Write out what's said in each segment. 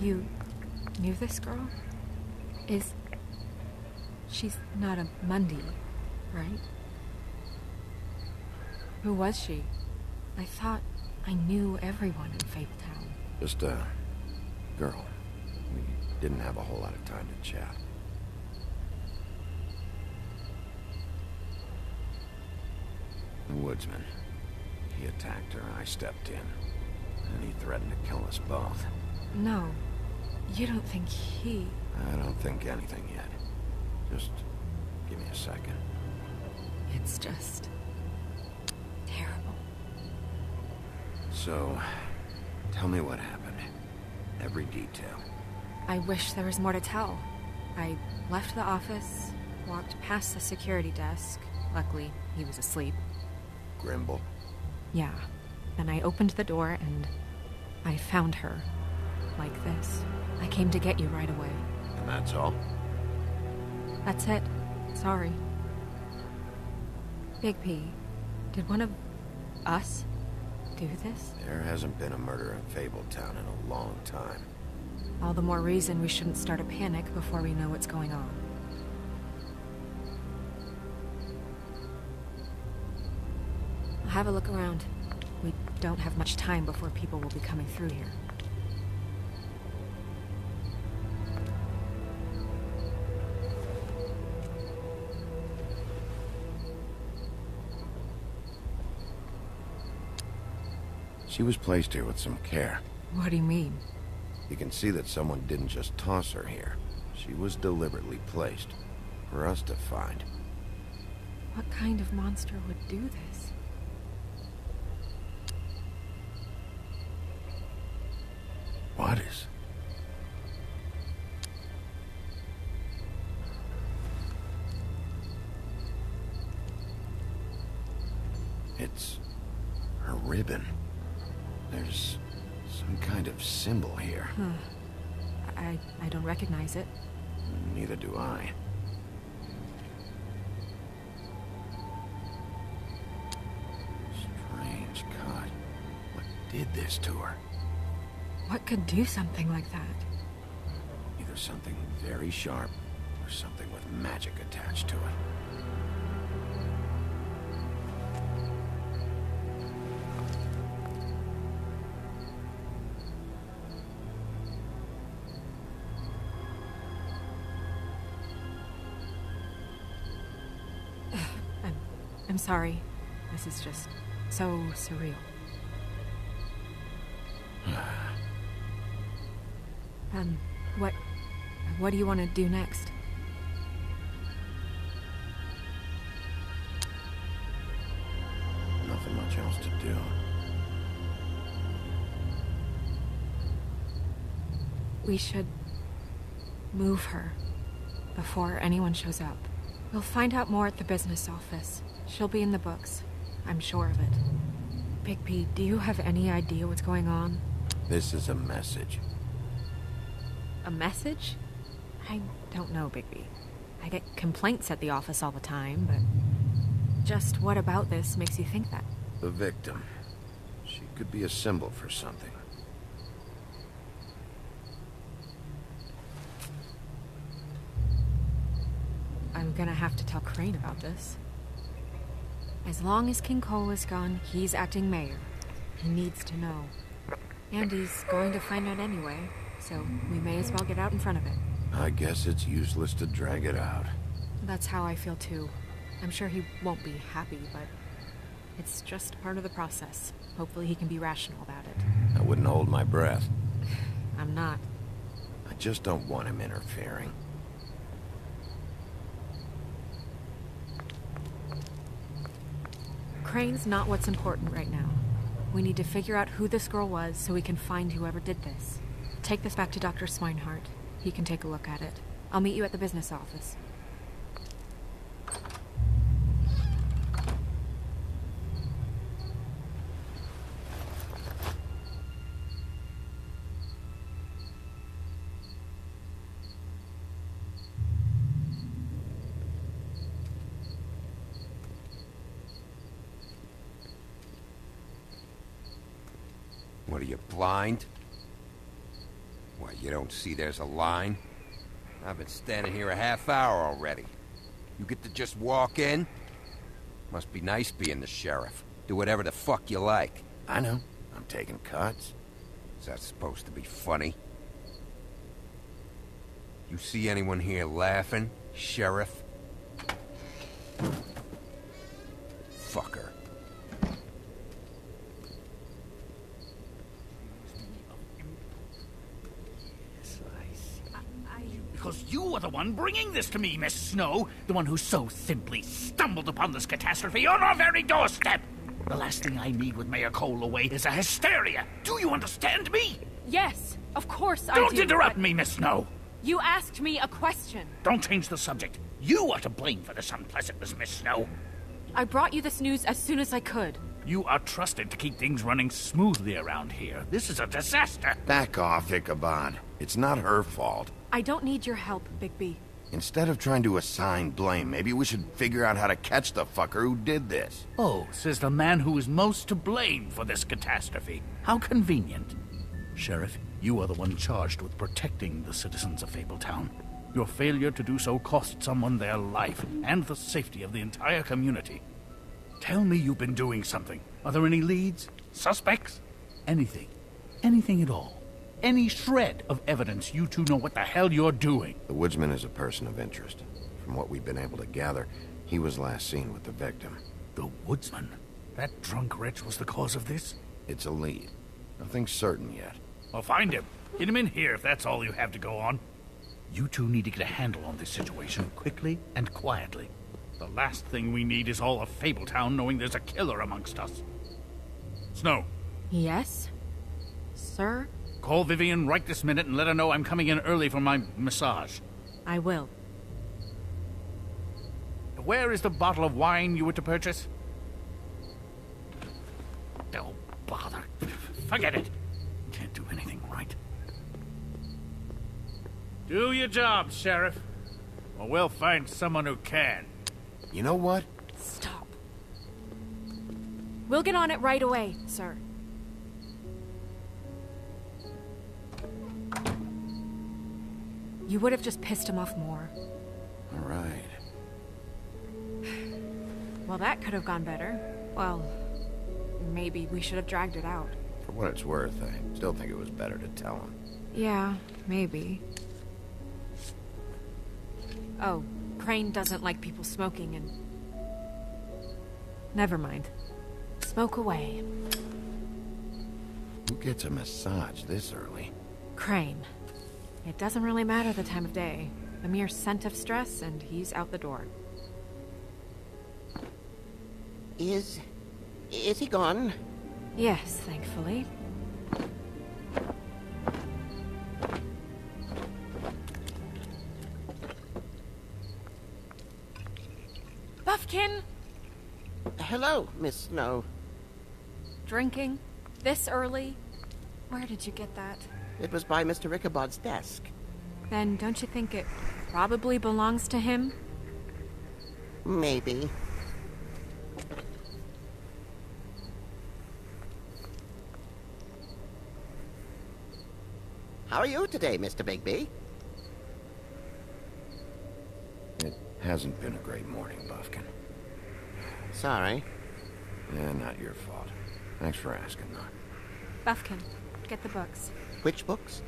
You knew this girl? She's not a Mundy, right? Who was she? I thought I knew everyone in Fabletown. Just a girl. We didn't have a whole lot of time to chat. The woodsman. He attacked her, I stepped in. And he threatened to kill us both. No. You don't think he... I don't think anything yet. Just give me a second. It's just... terrible. So, tell me what happened. Every detail. I wish there was more to tell. I left the office, walked past the security desk. Luckily, he was asleep. Grimble? Yeah. Then I opened the door and I found her. Like this. I came to get you right away. And that's all? That's it. Sorry. Big P, did one of us do this? There hasn't been a murder in Fabletown in a long time. All the more reason we shouldn't start a panic before we know what's going on. I'll have a look around. We don't have much time before people will be coming through here. She was placed here with some care. What do you mean? You can see that someone didn't just toss her here. She was deliberately placed. For us to find. What kind of monster would do this? What is? It's her ribbon. There's some kind of symbol here. Huh. I don't recognize it. Neither do I. Strange cut. What did this to her? What could do something like that? Either something very sharp, or something with magic attached to it. I'm sorry. This is just so surreal. What do you want to do next? Nothing much else to do. We should move her before anyone shows up. We'll find out more at the business office. She'll be in the books. I'm sure of it. Big P, do you have any idea what's going on? This is a message. A message? I don't know, Bigby. I get complaints at the office all the time, but... just what about this makes you think that? The victim. She could be a symbol for something. I'm gonna have to tell Crane about this. As long as King Cole is gone, he's acting mayor. He needs to know. And he's going to find out anyway, so we may as well get out in front of it. I guess it's useless to drag it out. That's how I feel too. I'm sure he won't be happy, but it's just part of the process. Hopefully he can be rational about it. I wouldn't hold my breath. I'm not. I just don't want him interfering. Crane's not what's important right now. We need to figure out who this girl was so we can find whoever did this. Take this back to Dr. Swinehart. He can take a look at it. I'll meet you at the business office. What are you, blind? What, you don't see there's a line? I've been standing here a half hour already. You get to just walk in? Must be nice being the sheriff. Do whatever the fuck you like. I know. I'm taking cuts. Is that supposed to be funny? You see anyone here laughing, Sheriff? Fucker. Because you are the one bringing this to me, Miss Snow. The one who so simply stumbled upon this catastrophe on our very doorstep. The last thing I need with Mayor Cole away is a hysteria. Do you understand me? Yes, of course I do. Don't interrupt me, Miss Snow. You asked me a question. Don't change the subject. You are to blame for this unpleasantness, Miss Snow. I brought you this news as soon as I could. You are trusted to keep things running smoothly around here. This is a disaster. Back off, Ichabod. It's not her fault. I don't need your help, Bigby. Instead of trying to assign blame, maybe we should figure out how to catch the fucker who did this. Oh, says the man who is most to blame for this catastrophe. How convenient. Sheriff, you are the one charged with protecting the citizens of Fabletown. Your failure to do so cost someone their life and the safety of the entire community. Tell me you've been doing something. Are there any leads? Suspects? Anything. Anything at all. Any shred of evidence you two know what the hell you're doing. The woodsman is a person of interest. From what we've been able to gather, he was last seen with the victim. The woodsman? That drunk wretch was the cause of this? It's a lead. Nothing's certain yet. Well, find him. Get him in here if that's all you have to go on. You two need to get a handle on this situation quickly and quietly. The last thing we need is all of Fabletown knowing there's a killer amongst us. Snow. Yes? Sir? Call Vivian right this minute and let her know I'm coming in early for my massage. I will. Where is the bottle of wine you were to purchase? Oh, bother. Forget it. Can't do anything right. Do your job, Sheriff. Or we'll find someone who can. You know what? Stop. We'll get on it right away, sir. You would have just pissed him off more. All right. Well, that could have gone better. Well, maybe we should have dragged it out. For what it's worth, I still think it was better to tell him. Yeah, maybe. Oh, Crane doesn't like people smoking and... Never mind. Smoke away. Who gets a massage this early? Crane. It doesn't really matter the time of day. A mere scent of stress and he's out the door. Is he gone? Yes, thankfully. Buffkin! Hello, Miss Snow. Drinking? This early? Where did you get that? It was by Mr. Ichabod's desk. Then don't you think it probably belongs to him? Maybe. How are you today, Mr. Bigby? It hasn't been a great morning, Buffkin. Sorry. Yeah, not your fault. Thanks for asking, though. Buffkin, get the books. Which books?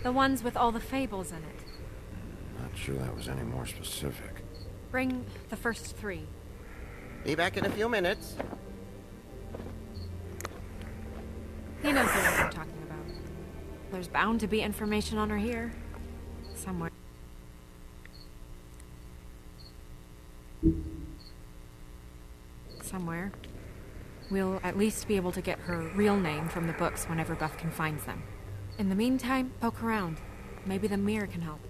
The ones with all the fables in it. Not sure that was any more specific. Bring the first 3. Be back in a few minutes. He knows what I'm talking There's bound to be information on her here. Somewhere. Somewhere. We'll at least be able to get her real name from the books whenever Buffkin finds them. In the meantime, poke around. Maybe the mirror can help.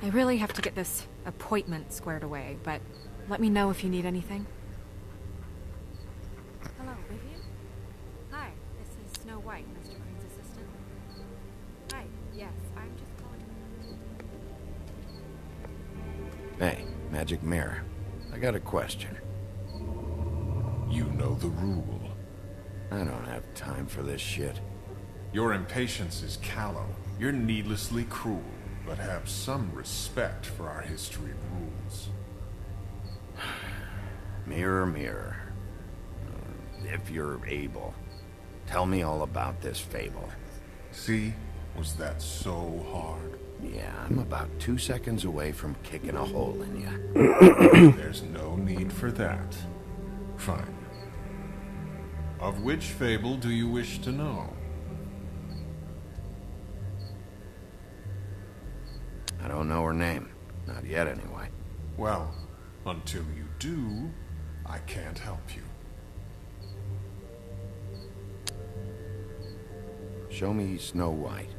I really have to get this appointment squared away, but let me know if you need anything. Hello, Vivian? Hi, this is Snow White, Mr. Green's assistant. Hi, yes, I'm just calling. Hey, Magic Mirror. I got a question. You know the rule. I don't have time for this shit. Your impatience is callow. You're needlessly cruel, but have some respect for our history rules. Mirror, mirror. If you're able, tell me all about this fable. See? Was that so hard? Yeah, I'm about 2 seconds away from kicking a hole in you. There's no need for that. Fine. Of which fable do you wish to know? I don't know her name. Not yet, anyway. Well, until you do, I can't help you. Show me Snow White.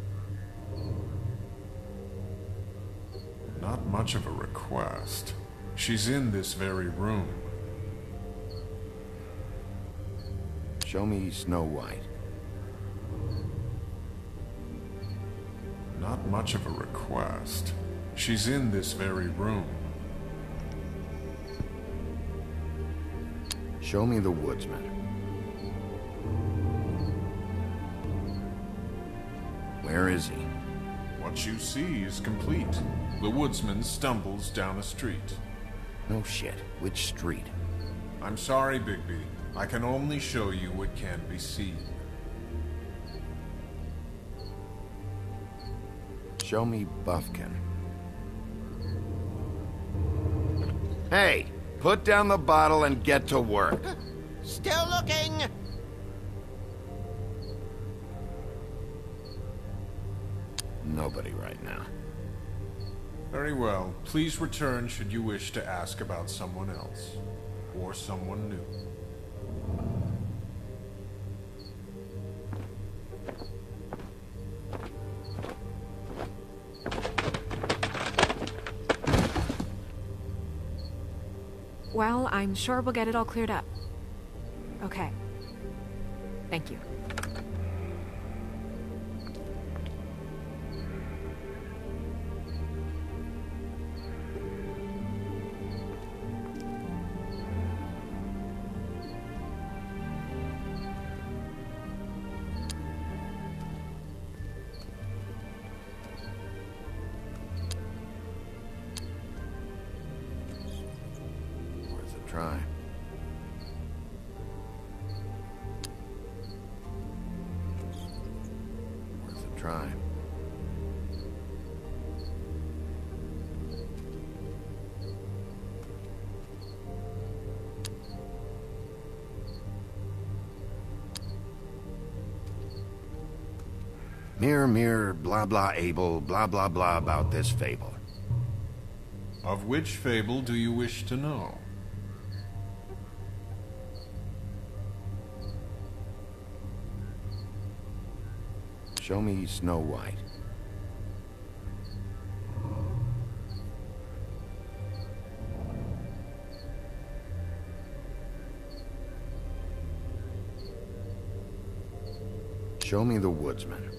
Not much of a request. She's in this very room. Show me Snow White. Not much of a request. She's in this very room. Show me the woodsman. Where is he? What you see is complete. The woodsman stumbles down a street. No shit. Which street? I'm sorry, Bigby. I can only show you what can be seen. Show me Buffkin. Hey! Put down the bottle and get to work. Still looking! Nobody right now. Very well. Please return should you wish to ask about someone else. Or someone new. Well, I'm sure we'll get it all cleared up. Okay. Thank you. Try. Worth a try. Mirror, mirror, blah blah able, blah blah blah about this fable. Of which fable do you wish to know? Show me Snow White. Show me the woodsman.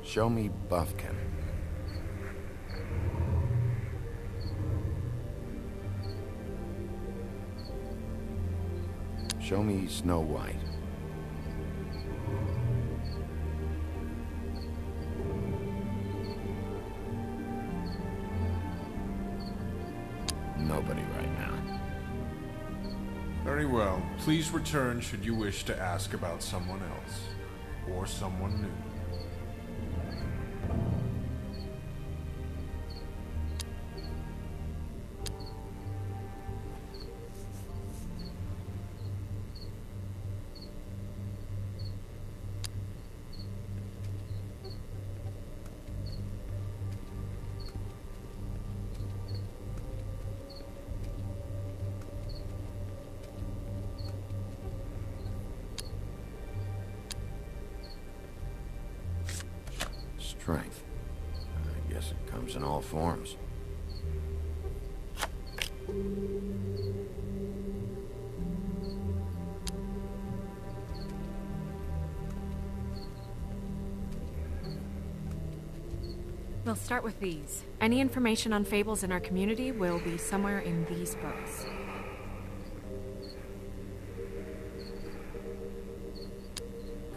Show me Buffkin. Show me Snow White. Nobody right now. Very well. Please return should you wish to ask about someone else. Or someone new. Strength. I guess it comes in all forms. We'll start with these. Any information on fables in our community will be somewhere in these books.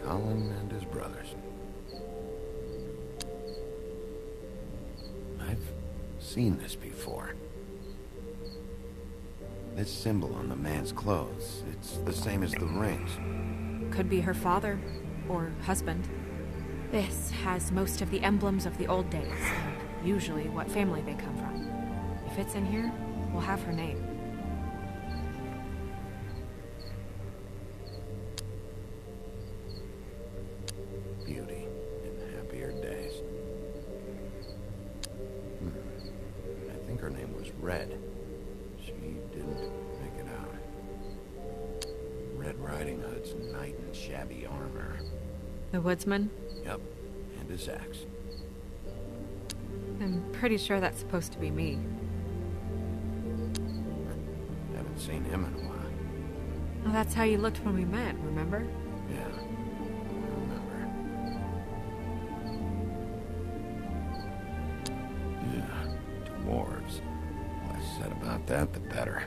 Colin and his brothers. I've seen this before. This symbol on the man's clothes, it's the same as the rings. Could be her father, or husband. This has most of the emblems of the old days, and usually what family they come from. If it's in here, we'll have her name. Beauty in happier days. I think her name was Red. She didn't make it out. Red Riding Hood's knight in shabby armor. The woodsman? Yep, and his axe. I'm pretty sure that's supposed to be me. Haven't seen him in a while. Well, that's how you looked when we met, remember? Yeah, I remember. Yeah, dwarves. Less said about that, the better.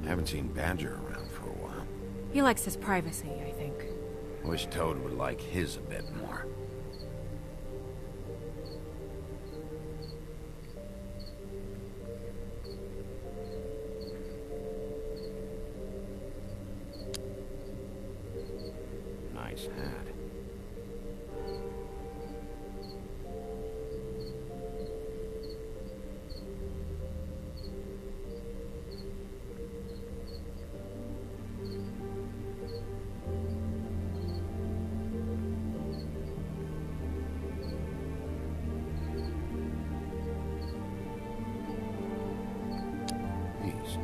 Haven't seen Badger around for a while. He likes his privacy, I think. Wish Toad would like his a bit more. Nice hat. East.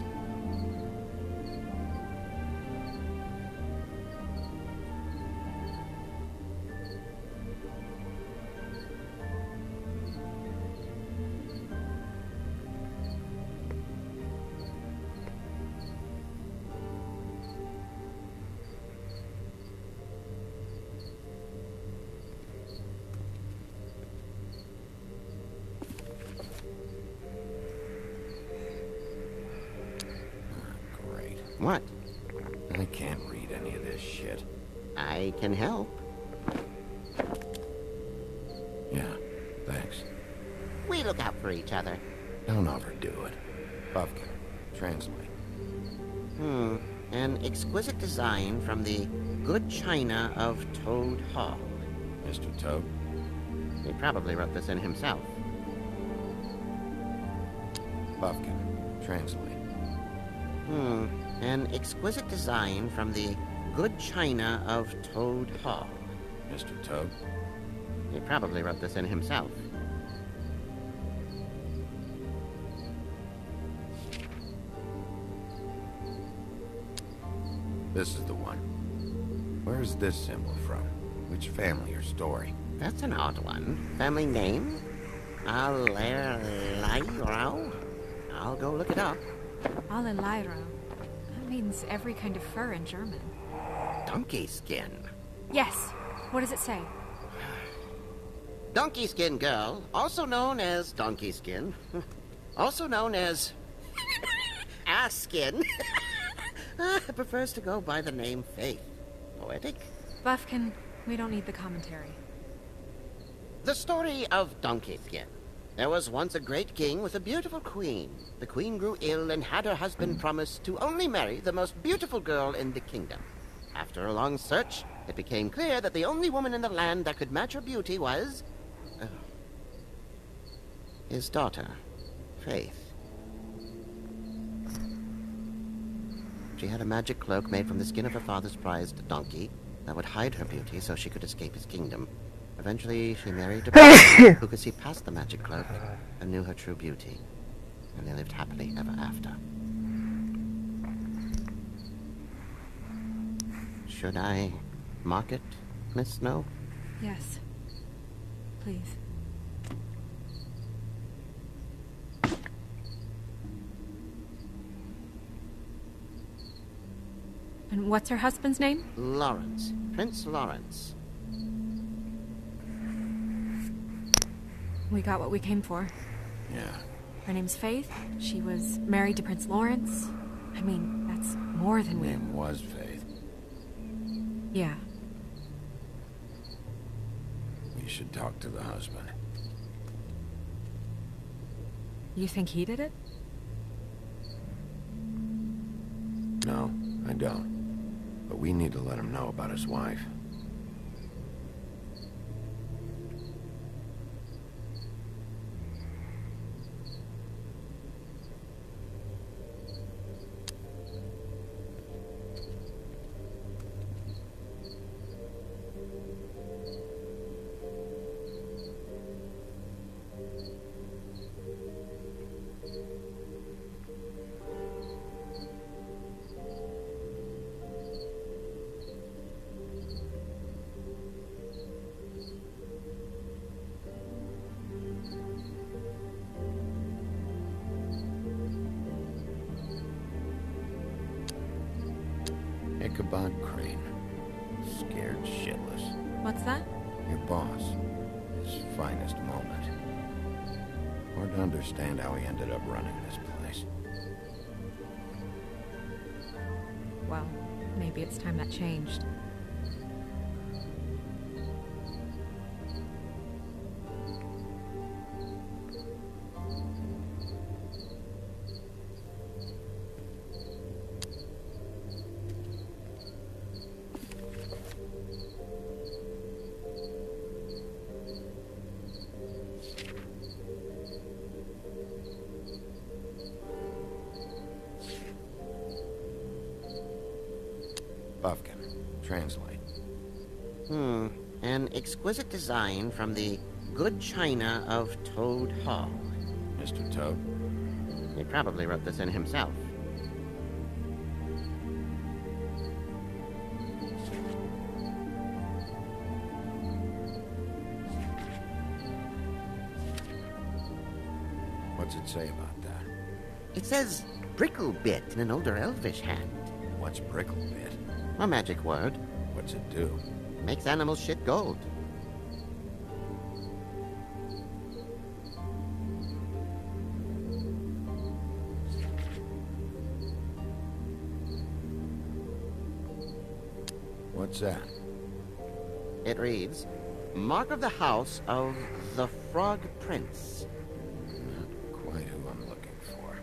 Great. What? I can't read any of this shit. I can help. Yeah, thanks. We look out for each other. Don't overdo it. Buffkin, translate. An exquisite design from the good china of Toad Hall. Mr. Toad? He probably wrote this in himself. Buffkin, translate. An exquisite design from the good china of Toad Hall. Mr. Toad? He probably wrote this in himself. This is the one. Where's this symbol from? Which family or story? That's an odd one. Family name? Alerairo? I'll go look it up. Alelairo. That means every kind of fur in German. Donkey skin. Yes. What does it say? Donkey skin girl, also known as donkey skin, also known as ass skin, prefers to go by the name Faith. Poetic? Buffkin, we don't need the commentary. The story of Donkey Skin. There was once a great king with a beautiful queen. The queen grew ill and had her husband promise to only marry the most beautiful girl in the kingdom. After a long search, it became clear that the only woman in the land that could match her beauty was... his daughter, Faith. She had a magic cloak made from the skin of her father's prized donkey, that would hide her beauty so she could escape his kingdom. Eventually, she married a prince who could see past the magic cloak and knew her true beauty. And they lived happily ever after. Should I mark it, Miss Snow? Yes. Please. And what's her husband's name? Lawrence. Prince Lawrence. We got what we came for. Yeah. Her name's Faith. She was married to Prince Lawrence. I mean, that's more than we... Name was Faith. Yeah. We should talk to the husband. You think he did it? No, I don't. But we need to let him know about his wife. Ichabod Crane. Scared shitless. What's that? Your boss. His finest moment. Hard to understand how he ended up running this place. Well, maybe it's time that changed. Buffkin. Translate. An exquisite design from the good china of Toad Hall. Mr. Toad? He probably wrote this in himself. What's it say about that? It says Bricklebit in an older elvish hand. What's Bricklebit? A magic word. What's it do? Makes animals shit gold. What's that? It reads, Mark of the House of the Frog Prince. Not quite who I'm looking for.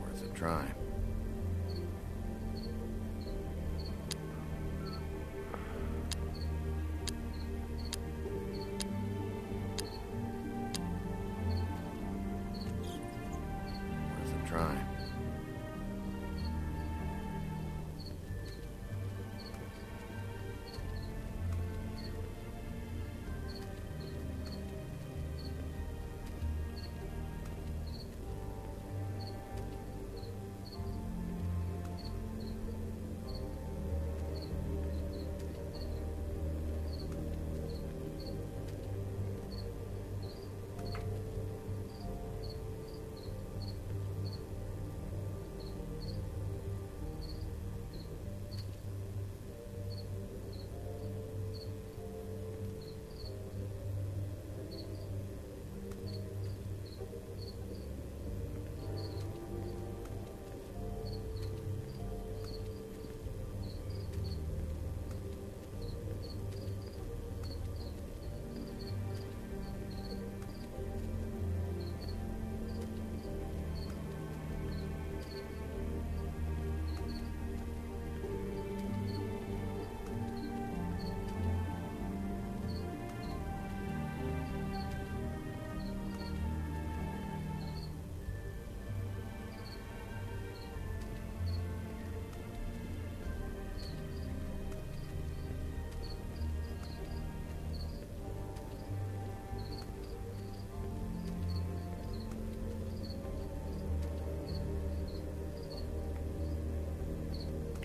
Worth a try. Worth a try.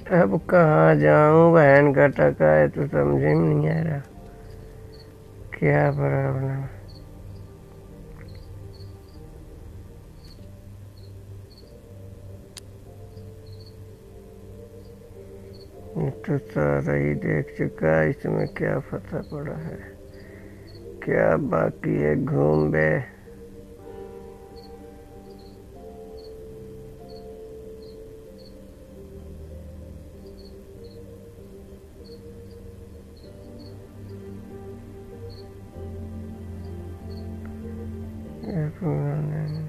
अब कहाँ जाऊं? बहन का टका है तो समझ में नहीं आ रहा क्या प्रॉब्लम है। ये तो सारा ही देख चुका, इसमें क्या फंसा पड़ा है, क्या बाकी है? घूम बे। ये पूरा नहीं।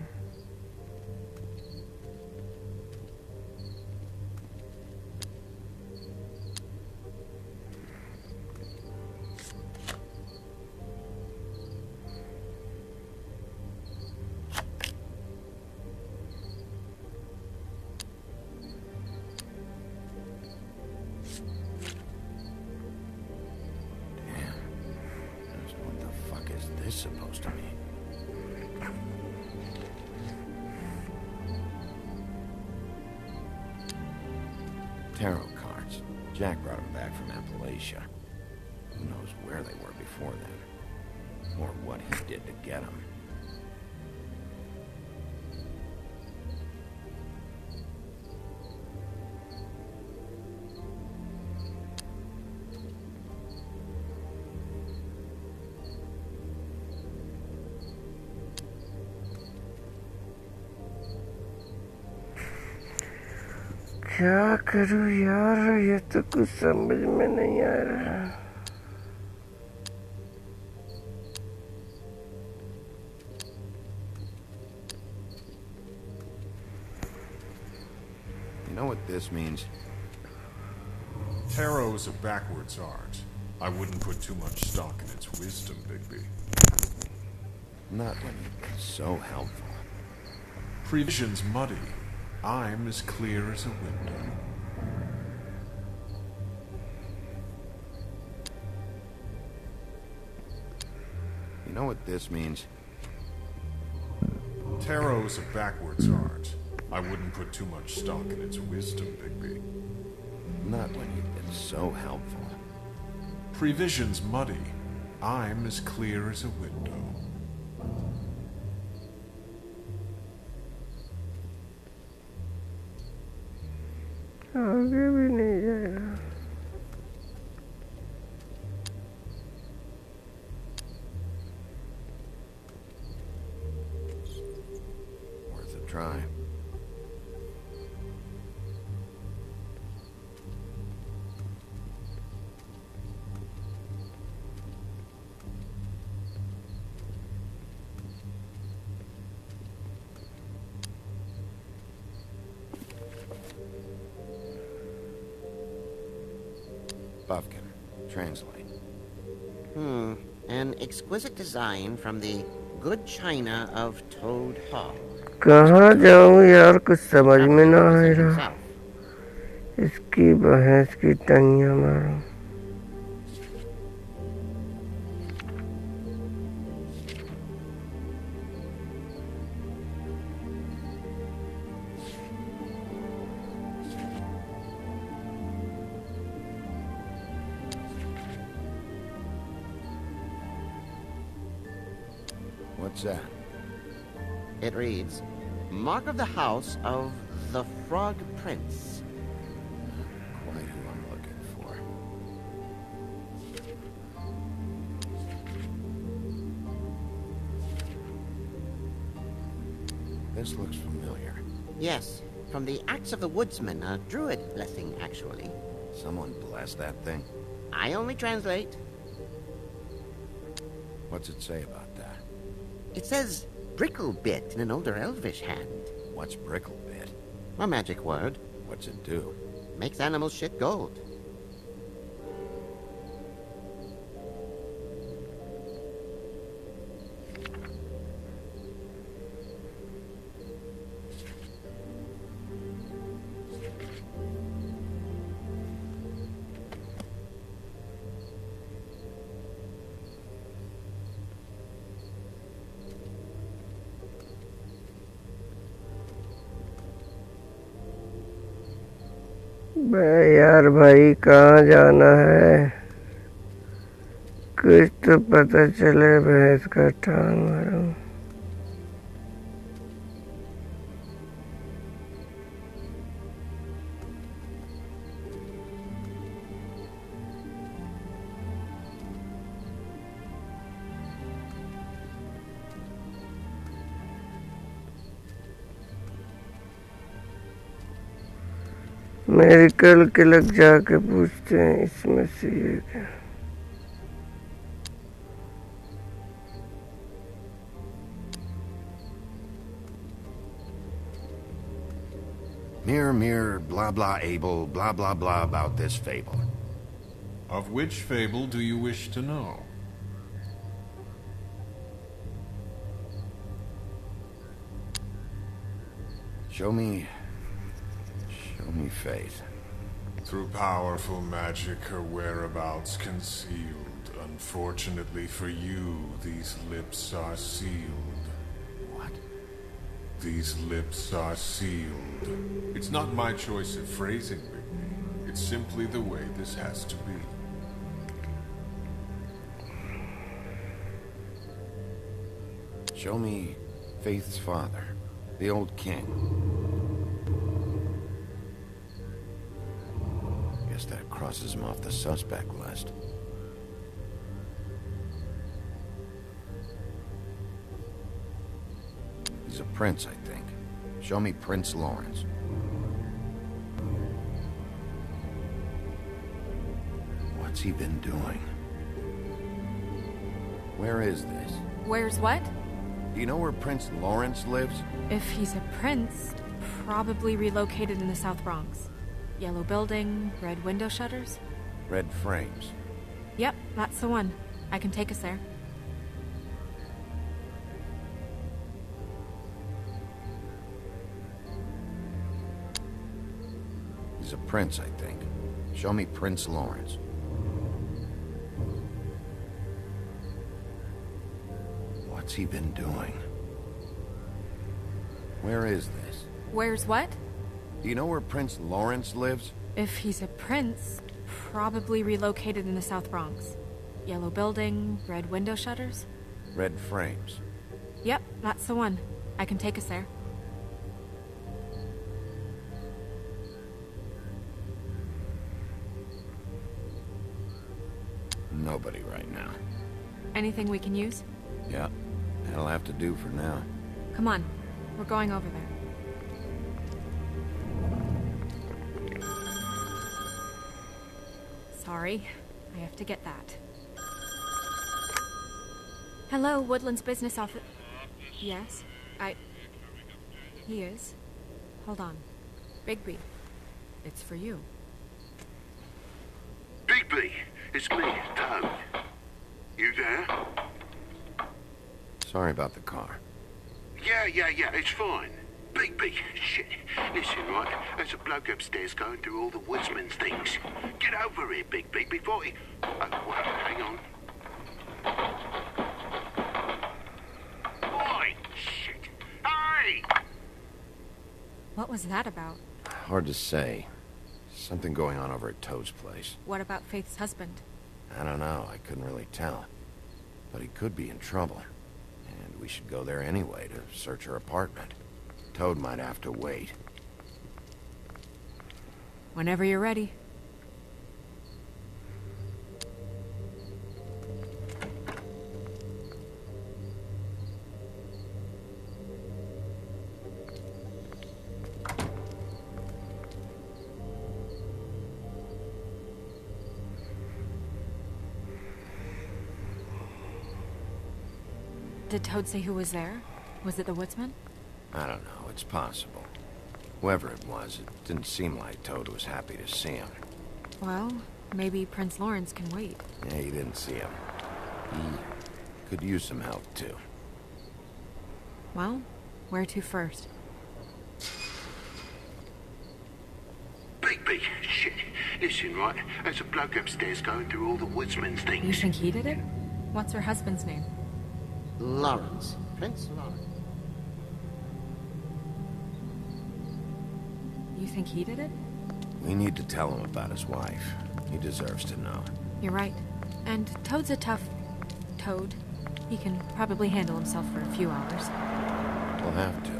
What the fuck is this supposed to mean? Tarot cards. Jack brought them back from Appalachia. Who knows where they were before then? Or what he did to get them. क्या करूं यार, ये तो कुछ समझ में नहीं आ रहा। You know what this means? Tarot is a backwards art. I wouldn't put too much stock in its wisdom, Bigby. Not when you've been so helpful. Prevision's muddy. I'm as clear as a window. You know what this means? Tarot's a backwards art. I wouldn't put too much stock in its wisdom, Bigby. Not when you've been so helpful. Prevision's muddy. I'm as clear as a window. आगे भी नहीं जाएगा। Worth a try. Buffkin, translate. An exquisite design from the good china of Toad Hall. कहाँ जाऊँ यार, कुछ समझ में ना आ Represents रहा। himself. इसकी भैंस की टंगियाँ मारूं। What's that? It reads, Mark of the House of the Frog Prince. Quite who I'm looking for. This looks familiar. Yes, from the Axe of the Woodsman, a druid blessing, actually. Someone blessed that thing? I only translate. What's it say about that? It says Bricklebit in an older elvish hand. What's Bricklebit? A magic word. What's it do? Makes animals shit gold. बे यार भाई कहाँ जाना है? कुछ तो पता चले, भैंस का टांग मारूं। मेरी कल के लग जाके पूछते हैं इसमें से ये क्या। Mirror, mirror, blah blah able, blah blah blah about this fable. Of which fable do you wish to know? Show me faith. Through powerful magic, her whereabouts concealed. Unfortunately for you, these lips are sealed. What? These lips are sealed. It's not my choice of phrasing, Whitney. It's simply the way this has to be. Show me Faith's father, the old king. Guess that crosses him off the suspect list. He's a prince, I think. Show me Prince Lawrence. What's he been doing? Where is this? Where's what? Do you know where Prince Lawrence lives? If he's a prince, probably relocated in the South Bronx. Yellow building, red window shutters? Red frames. Yep, that's the one. I can take us there. He's a prince, I think. Show me Prince Lawrence. What's he been doing? Where is this? Where's what? Do you know where Prince Lawrence lives? If he's a prince, probably relocated in the South Bronx. Yellow building, red window shutters? Red frames. Yep, that's the one. I can take us there. Nobody right now. Anything we can use? Yeah, that'll have to do for now. Come on, we're going over there. Sorry, I have to get that. Hello, Woodland's business office. Yes, He is. Hold on. Bigby, it's for you. Bigby, it's me, Toad. You there? Sorry about the car. Yeah, it's fine. Bigby, shit. Listen, right, there's a bloke upstairs going through all the woodsman's things. Get over here, Bigby, before he... Oh, well, hang on. Oi, shit. Hey! What was that about? Hard to say. Something going on over at Toad's place. What about Faith's husband? I don't know, I couldn't really tell. But he could be in trouble. And we should go there anyway to search her apartment. Toad might have to wait. Whenever you're ready. Did Toad say who was there? Was it the woodsman? I don't know, it's possible. Whoever it was, it didn't seem like Toad was happy to see him. Well, maybe Prince Lawrence can wait. Yeah, he didn't see him. He could use some help, too. Well, where to first? Bigby, shit. Listen, right, there's a bloke upstairs going through all the woodsman's You things. think he did it? What's her husband's name? Lawrence. Prince Lawrence. You think he did it? We need to tell him about his wife. He deserves to know. You're right. And Toad's a tough... Toad. He can probably handle himself for a few hours. We'll have to.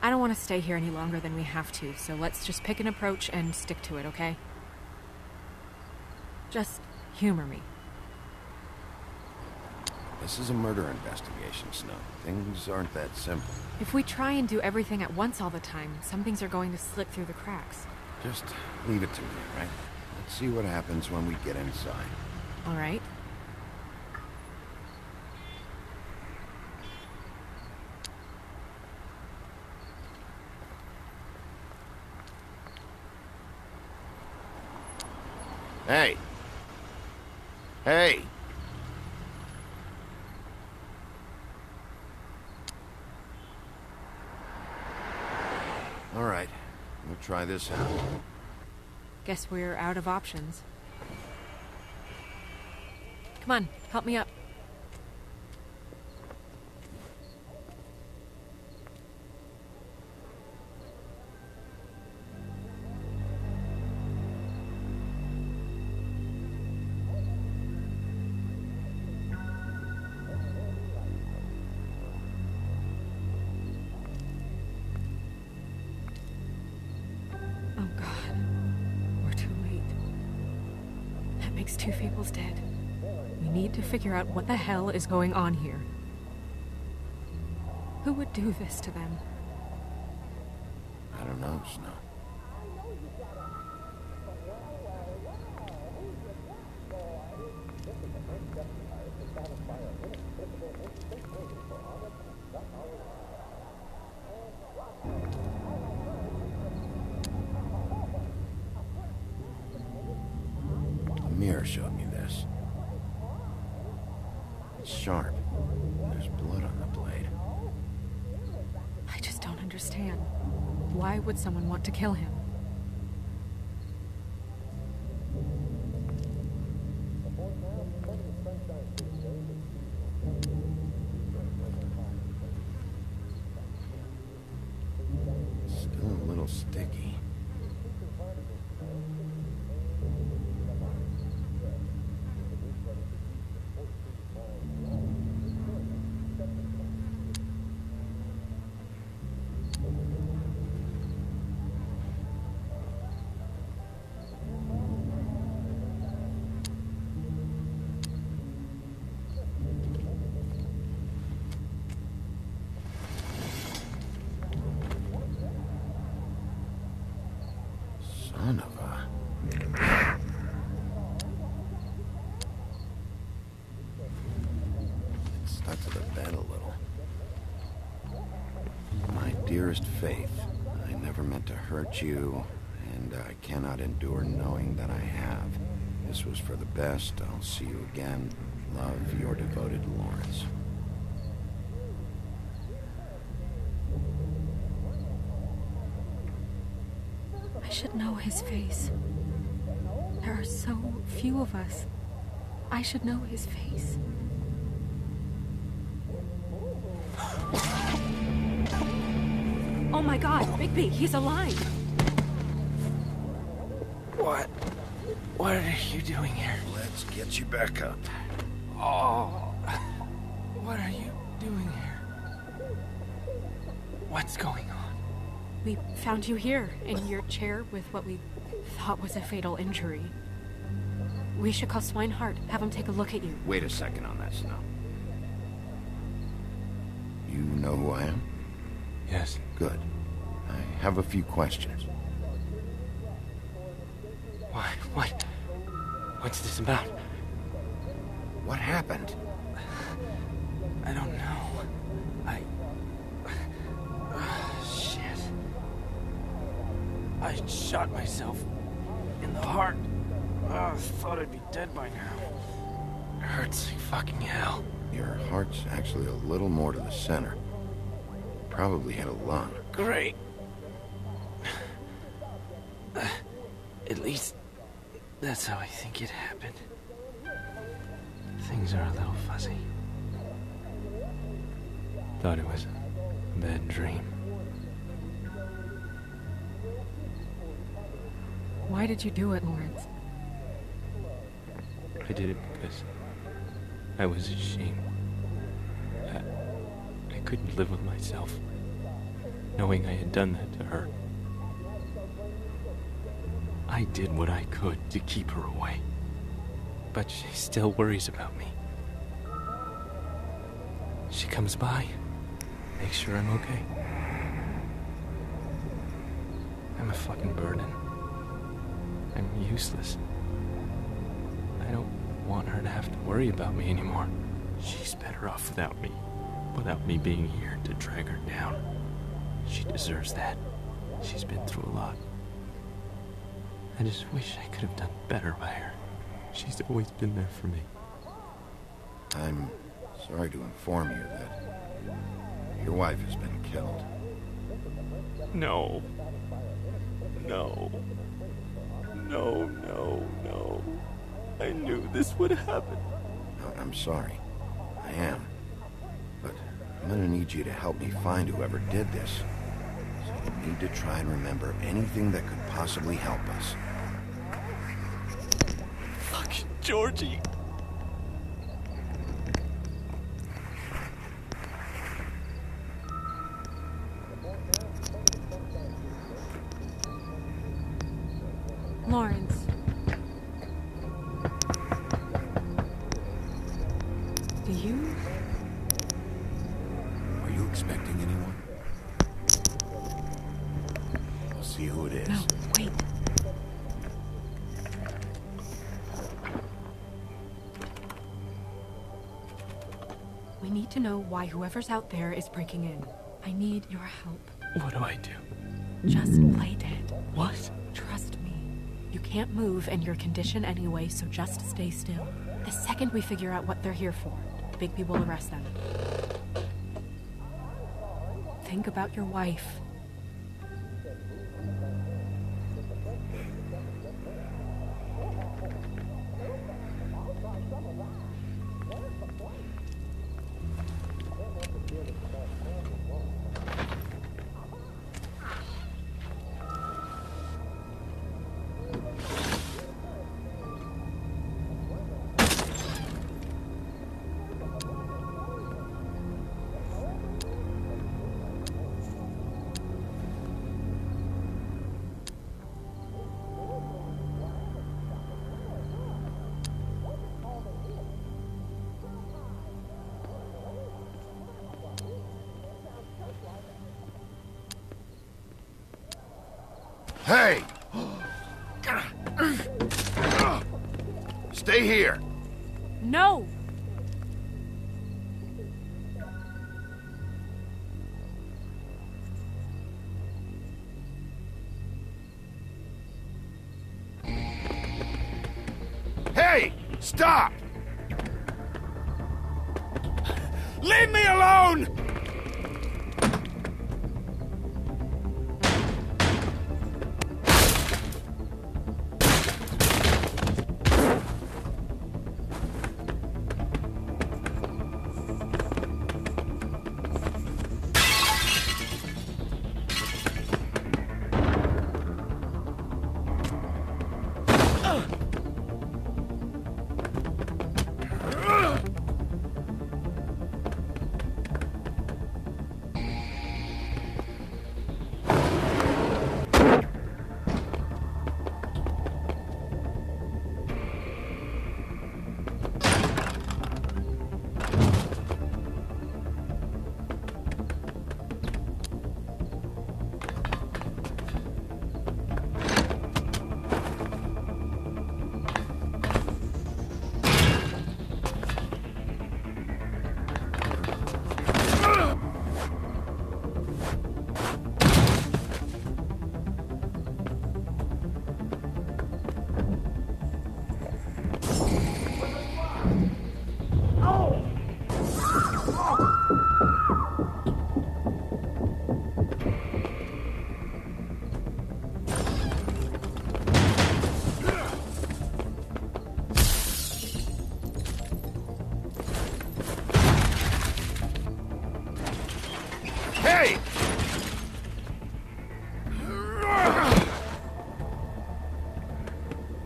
I don't want to stay here any longer than we have to, so let's just pick an approach and stick to it, okay? Just humor me. This is a murder investigation, Snow. Things aren't that simple. If we try and do everything at once all the time, some things are going to slip through the cracks. Just leave it to me, right? Let's see what happens when we get inside. All right? Hey! Hey! All right, we'll try this out. Guess we're out of options. Come on, help me up. Oh God, we're too late. That makes 2 Fables dead. We need to figure out what the hell is going on here. Who would do this to them? I don't know, Snow. The mirror showed me this. It's sharp. There's blood on the blade. I just don't understand. Why would someone want to kill him? Still a little sticky. Son of a... It stuck to the bed a little. My dearest Faith, I never meant to hurt you, and I cannot endure knowing that I have. This was for the best. I'll see you again. Love, your devoted Lawrence. I should know his face. There are so few of us. I should know his face. Oh my God, Bigby, he's alive! What? What are you doing here? Let's get you back up. Oh. What are you doing here? What's going on? We found you here, in your chair with what we thought was a fatal injury. We should call Swinehart, have him take a look at you. Wait a second on that, Snow. You know who I am? Yes. Good. I have a few questions. Why? What? What's this about? What happened? I don't know. Shit. I shot myself in the heart. Thought I'd be dead by now. Hurts like fucking hell. Your heart's actually a little more to the center. Probably hit a lung. Great. At least, that's how I think it happened. Things are a little fuzzy. Thought it was a bad dream. Why did you do it, Lawrence? I did it because I was ashamed. I couldn't live with myself, knowing I had done that to her. I did what I could to keep her away, but she still worries about me. She comes by, makes sure I'm okay. I'm a fucking burden. I'm useless. I don't want her to have to worry about me anymore. She's better off without me being here to drag her down. She deserves that. She's been through a lot. I just wish I could have done better by her. She's always been there for me. I'm sorry to inform you that your wife has been killed. No. No. No, no, no. I knew this would happen. I'm sorry. I am. But I'm gonna need you to help me find whoever did this. So you need to try and remember anything that could possibly help us. Fucking Georgie. Lawrence. Do you? Are you expecting anyone? I'll see who it is. No, wait. We need to know why whoever's out there is breaking in. I need your help. What do I do? Just play dead. What? Trust me. You can't move in your condition anyway, so just stay still. The second we figure out what they're here for, Bigby will arrest them. Think about your wife. Hey! Stay here! No! Hey! Stop! Leave me alone!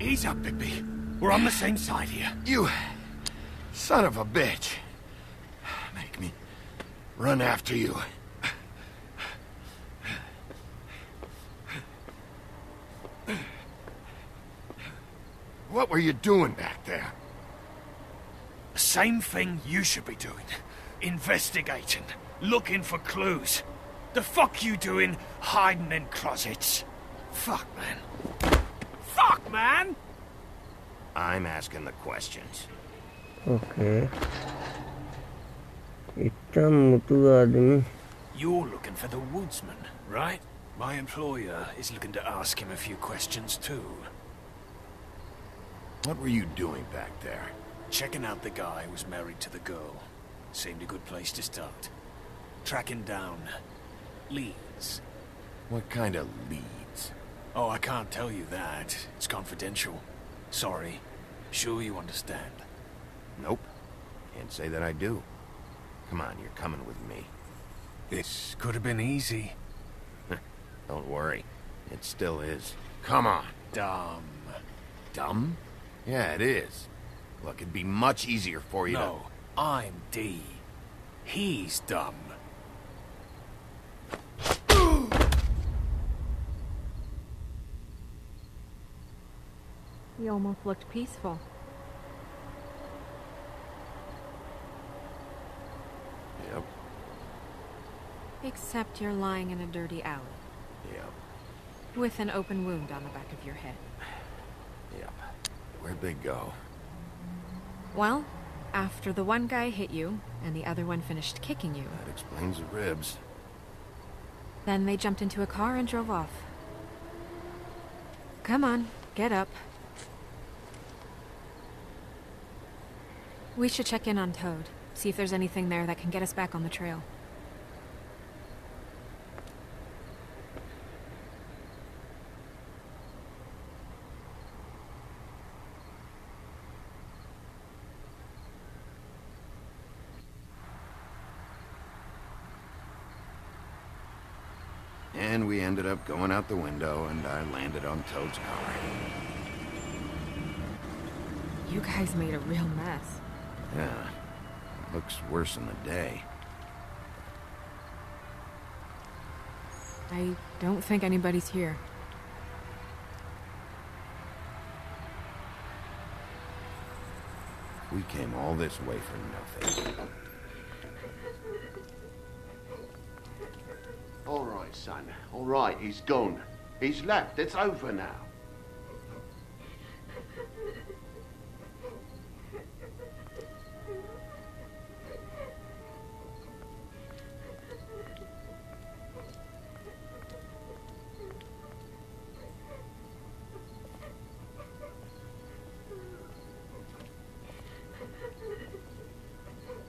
Ease up, Bigby. We're on the same side here. You son of a bitch. Make me run after you. What were you doing back there? The same thing you should be doing. Investigating. Looking for clues. The fuck you doing hiding in closets? Fuck, man. Fuck, man! I'm asking the questions. Okay. इतना मोटू आदमी. You're looking for the woodsman, right? My employer is looking to ask him a few questions too. What were you doing back there? Checking out the guy who was married to the girl. Seemed a good place to start. Tracking down leads. What kind of leads? Oh, I can't tell you that. It's confidential. Sorry. Sure you understand. Nope. Can't say that I do. Come on, you're coming with me. This could have been easy. Don't worry. It still is. Come on. Dumb. Dumb? Yeah, it is. Look, it'd be much easier for you to... No, I'm D. He's dumb. He almost looked peaceful. Yep. Except you're lying in a dirty alley. Yep. With an open wound on the back of your head. Yep. Where'd they go? Well, after the one guy hit you, and the other one finished kicking you, That explains the ribs. then they jumped into a car and drove off. Come on, get up. We should check in on Toad, see if there's anything there that can get us back on the trail. And we ended up going out the window, and I landed on Toad's car. You guys made a real mess. Yeah. Looks worse in the day. I don't think anybody's here. We came all this way for nothing. All right, son. All right, he's gone. He's left. It's over now.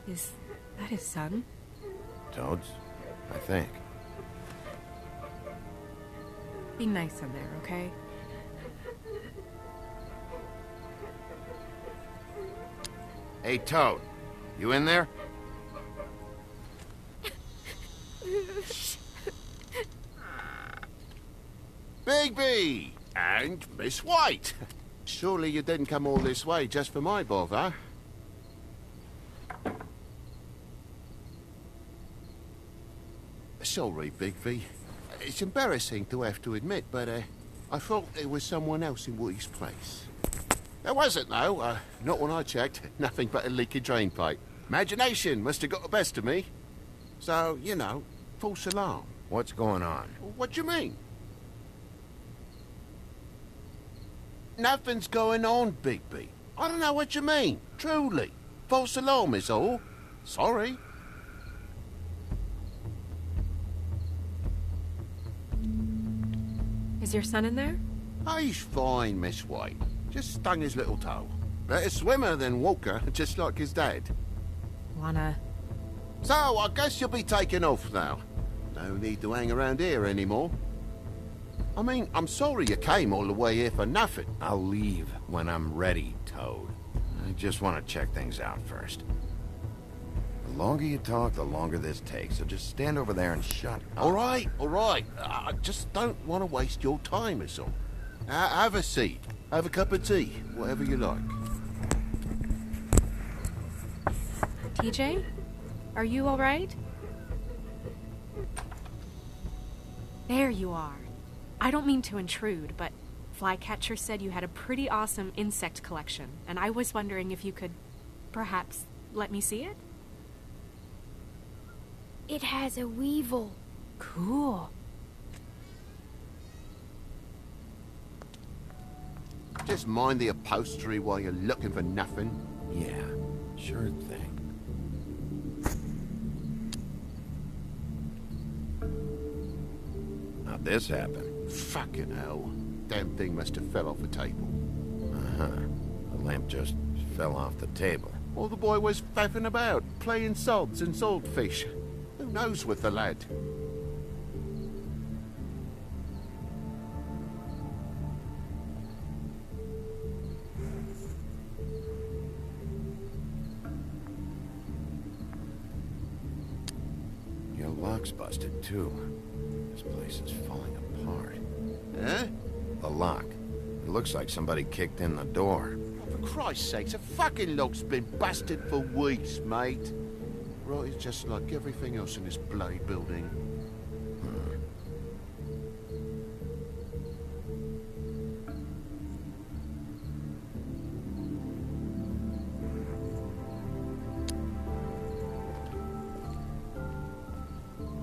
Is that his son? Toad's? I think. Be nice in there, okay? Hey, Toad. You in there? Bigby! And Miss White! Surely you didn't come all this way just for my bother? Sorry, Bigby. It's embarrassing to have to admit, but I thought there was someone else in Woody's place. There wasn't, though. Not when I checked. Nothing but a leaky drain pipe. Imagination must have got the best of me. So, you know, false alarm. What's going on? What do you mean? Nothing's going on, Bigby. I don't know what you mean. Truly. False alarm is all. Sorry. Is your son in there? He's fine, Miss White. Just stung his little toe. Better swimmer than walker, just like his dad. Wanna... So, I guess you'll be taking off now. No need to hang around here anymore. I mean, I'm sorry you came all the way here for nothing. I'll leave when I'm ready, Toad. I just want to check things out first. The longer you talk, the longer this takes, so just stand over there and shut up. All right. I just don't want to waste your time, is all. Have a seat. Have a cup of tea. Whatever you like. TJ? Are you alright? There you are. I don't mean to intrude, but Flycatcher said you had a pretty awesome insect collection, and I was wondering if you could perhaps let me see it? It has a weevil. Cool. Just mind the upholstery while you're looking for nothing. Yeah, sure thing. How'd this happen? Fucking hell. Damn thing must have fell off the table. Uh-huh. The lamp just fell off the table. Or the boy was faffing about, playing sods and swordfish. Who knows with the lad? Your lock's busted, too. This place is falling apart. Eh? The lock. It looks like somebody kicked in the door. For Christ's sakes, a fucking lock's been busted for weeks, mate. Right, it's just like everything else in this bloody building.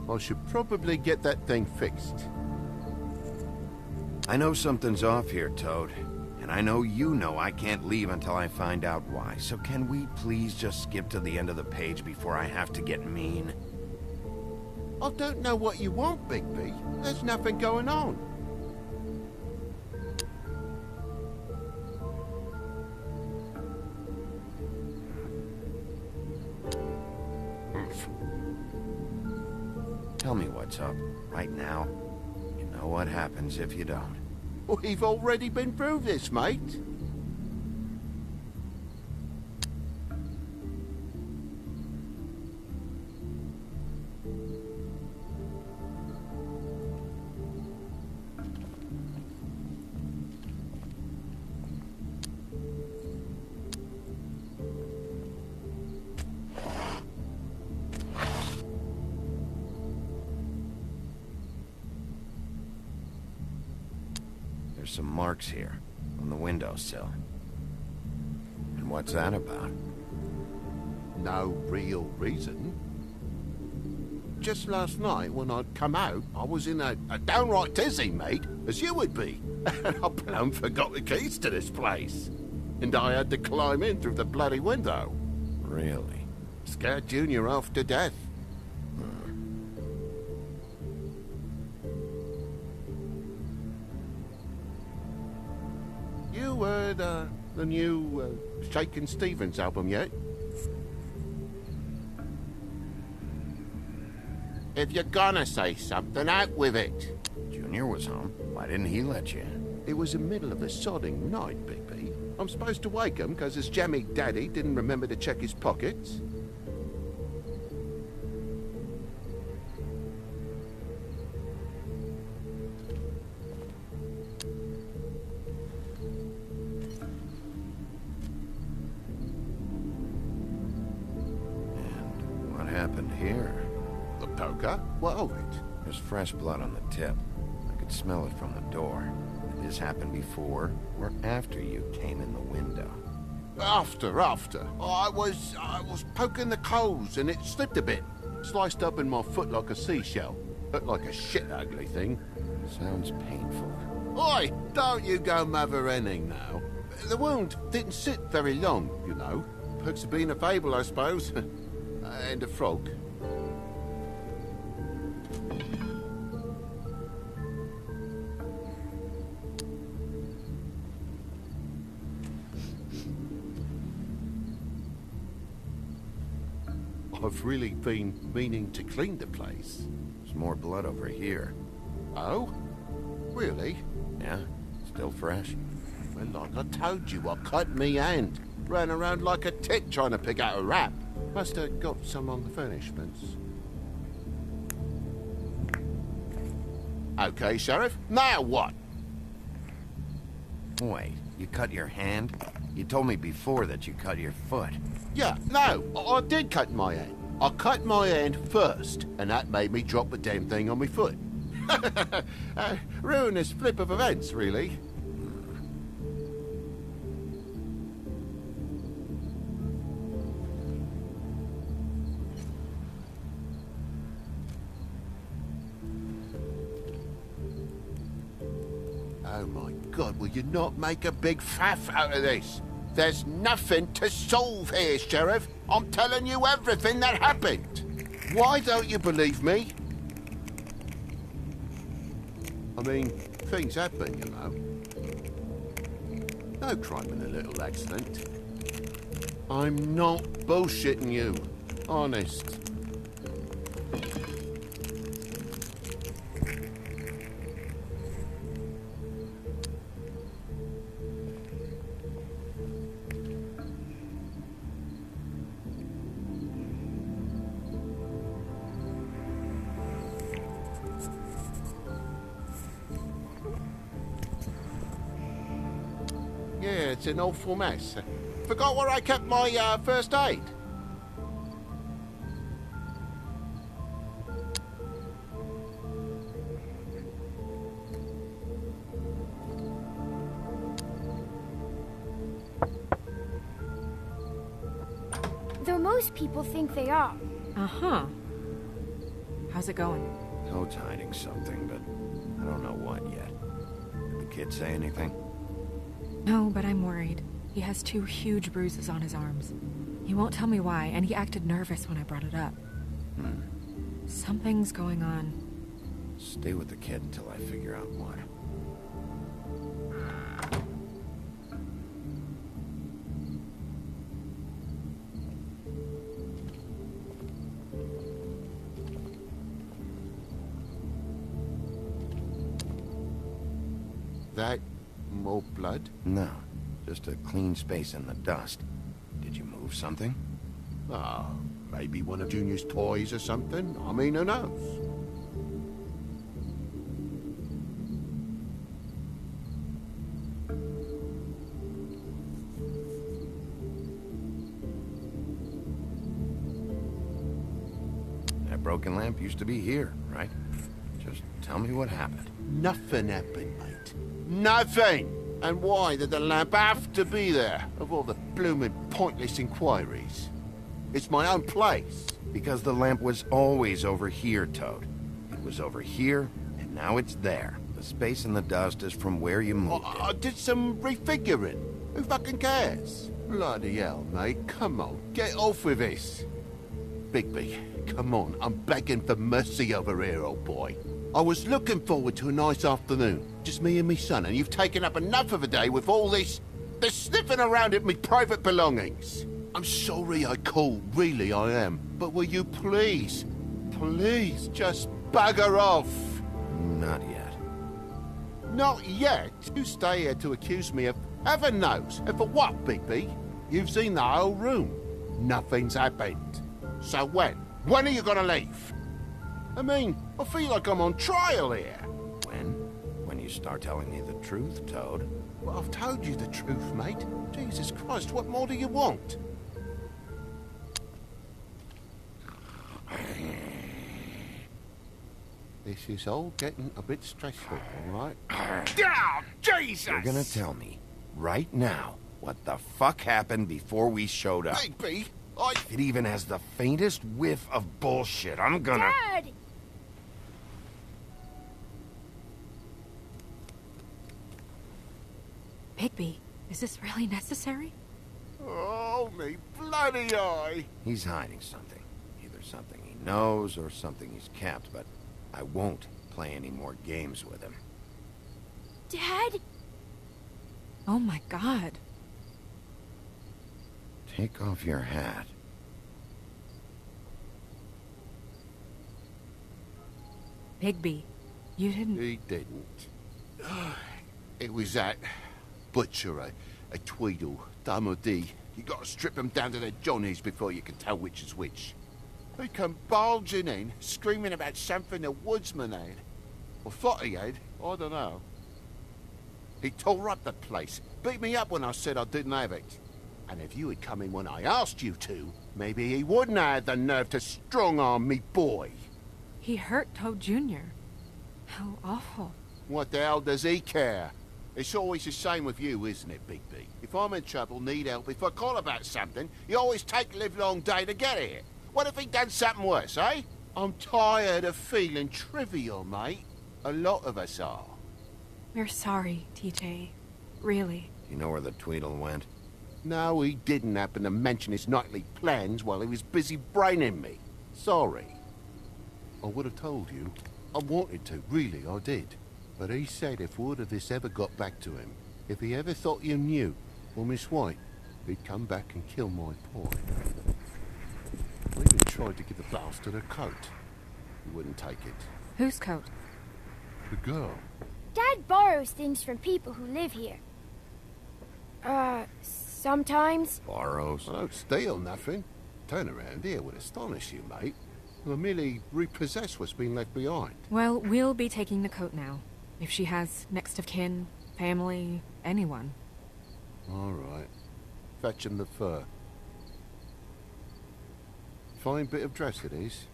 I should probably get that thing fixed. I know something's off here, Toad. And I know you know I can't leave until I find out why. So can we please just skip to the end of the page before I have to get mean? I don't know what you want, Bigby. There's nothing going on. Tell me what's up, right now. You know what happens if you don't. We've already been through this, mate. There's some marks here, on the windowsill. And what's that about? No real reason. Just last night, when I'd come out, I was in a downright tizzy, mate, as you would be. And I plumb forgot the keys to this place. And I had to climb in through the bloody window. Really? Scared Junior half to death. You heard the new Shakin' Stevens album yet? If you're gonna say something, out with it. Junior was home. Why didn't he let you in? It was the middle of a sodding night, Bigby. I'm supposed to wake him because his jammy daddy didn't remember to check his pockets. And what happened here? The poker? What of it? There's fresh blood on the tip. I could smell it from the door. Did this happen before or after you came in the window? After. I was poking the coals and it slipped a bit. Sliced up in my foot like a seashell. Looked like a shit ugly thing. Sounds painful. Oi, don't you go mother-henning now. The wound didn't sit very long, you know. Perks of being a fable, I suppose. And a frog. I've really been meaning to clean the place. There's more blood over here. Oh? Really? Yeah, still fresh. Well, like I told you, I cut me hand. Ran around like a tit trying to pick out a rat. Must have got some on the furnishments. Okay, Sheriff, now what? Wait, you cut your hand? You told me before that you cut your foot. Yeah, no, I did cut my hand. I cut my hand first, and that made me drop the damn thing on my foot. Ruinous flip of events, really. Oh my God, will you not make a big faff out of this? There's nothing to solve here, Sheriff. I'm telling you everything that happened. Why don't you believe me? I mean, things happen, you know. No crime in a little accident. I'm not bullshitting you. Honest. Yeah, it's an awful mess. Forgot where I kept my first aid. Though most people think they are. Uh-huh. How's it going? Toad's hiding something, but I don't know what yet. Did the kid say anything? No, but I'm worried. He has 2 huge bruises on his arms. He won't tell me why, and he acted nervous when I brought it up. Something's going on. Stay with the kid until I figure out what. That more blood? No, just a clean space in the dust. Did you move something? Oh, maybe one of Junior's toys or something. I mean, who knows? That broken lamp used to be here, right? Just tell me what happened. Nothing happened, mate. Nothing! And why did the lamp have to be there, of all the blooming pointless inquiries? It's my own place. Because the lamp was always over here, Toad. It was over here, and now it's there. The space in the dust is from where you moved it. I did some refiguring. Who fucking cares? Bloody hell, mate. Come on, get off with this. Bigby, come on. I'm begging for mercy over here, old boy. I was looking forward to a nice afternoon. Just me and me son, and you've taken up enough of a day with all this sniffing around at me private belongings. I'm sorry I called, really I am. But will you please just bugger off? Not yet. Not yet? You stay here to accuse me of heaven knows. And for what, Bigby? You've seen the whole room. Nothing's happened. So when? When are you gonna leave? I mean, I feel like I'm on trial here. When you start telling me the truth, Toad. Well, I've told you the truth, mate. Jesus Christ, what more do you want? This is all getting a bit stressful, all right? Oh, Jesus! You're gonna tell me, right now, what the fuck happened before we showed up. Bigby, If it even has the faintest whiff of bullshit, I'm gonna... Dad! Bigby, is this really necessary? Oh, me bloody eye! He's hiding something. Either something he knows or something he's kept, but I won't play any more games with him. Dad? Oh my god. Take off your hat. Bigby, you didn't... He didn't. It was that butcher, a Tweedle, Dumody. You gotta strip them down to their johnnies before you can tell which is which. They come bulging in, screaming about something the woodsman had. Or thought he had, I don't know. He tore up the place, beat me up when I said I didn't have it. And if you had come in when I asked you to, maybe he wouldn't have had the nerve to strong-arm me boy. He hurt Toad Jr. How awful. What the hell does he care? It's always the same with you, isn't it, Bigby? If I'm in trouble, need help, if I call about something, you always take the livelong day to get here. What if he'd done something worse, eh? I'm tired of feeling trivial, mate. A lot of us are. We're sorry, TJ. Really. You know where the Tweedle went? No, he didn't happen to mention his nightly plans while he was busy braining me. Sorry. I would have told you. I wanted to, really, I did. But he said if word of this ever got back to him, if he ever thought you knew, or Miss White, he'd come back and kill my boy. I even tried to give the bastard a coat. He wouldn't take it. Whose coat? The girl. Dad borrows things from people who live here. Sometimes. Borrows? I don't steal nothing. Turn around here would astonish you, mate. I merely repossess what's been left behind. Well, we'll be taking the coat now. If she has next of kin, family, anyone. All right. Fetch him the fur. Fine bit of dress it is.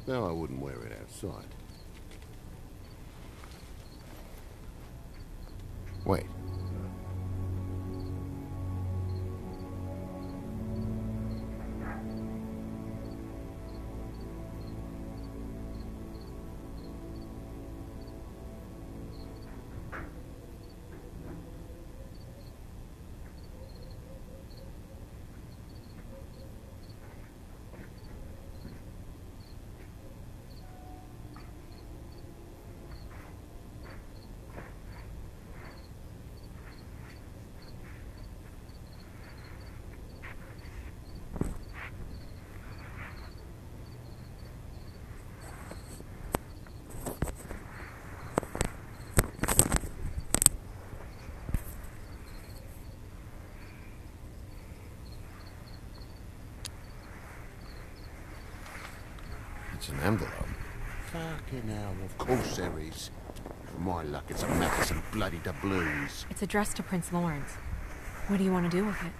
No, I wouldn't wear it outside. Wait. It's an envelope. Fucking hell, of course there is. For my luck, it's a map of some bloody doubloons. It's addressed to Prince Lawrence. What do you want to do with it?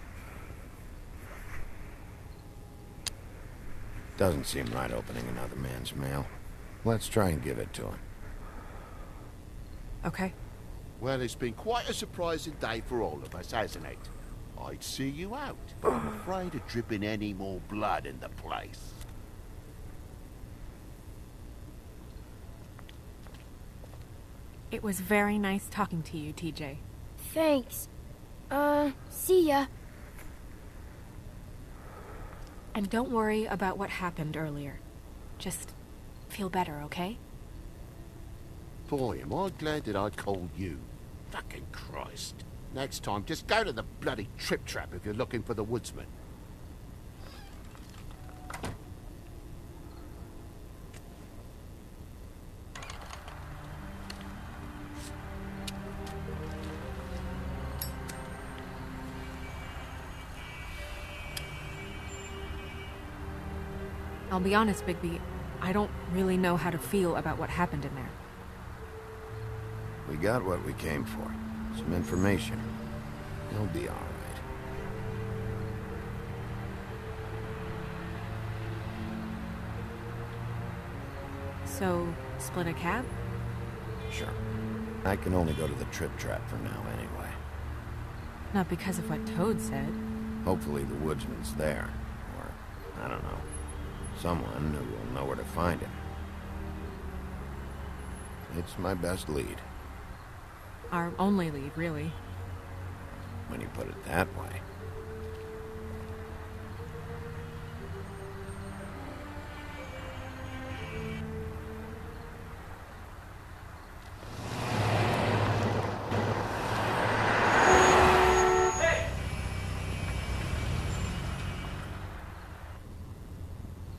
Doesn't seem right opening another man's mail. Let's try and give it to him. Okay. Well, it's been quite a surprising day for all of us, hasn't it? I'd see you out, but I'm afraid of dripping any more blood in the place. It was very nice talking to you, TJ. Thanks. See ya. And don't worry about what happened earlier. Just feel better, okay? Boy, am I glad that I called you. Fucking Christ. Next time, just go to the bloody Trip Trap if you're looking for the woodsman. I'll be honest, Bigby, I don't really know how to feel about what happened in there. We got what we came for. Some information. He'll be all right. So, split a cab? Sure. I can only go to the Trip Trap for now anyway. Not because of what Toad said. Hopefully the woodsman's there. Or, I don't know. Someone who will know where to find him. It's my best lead. Our only lead, really. When you put it that way.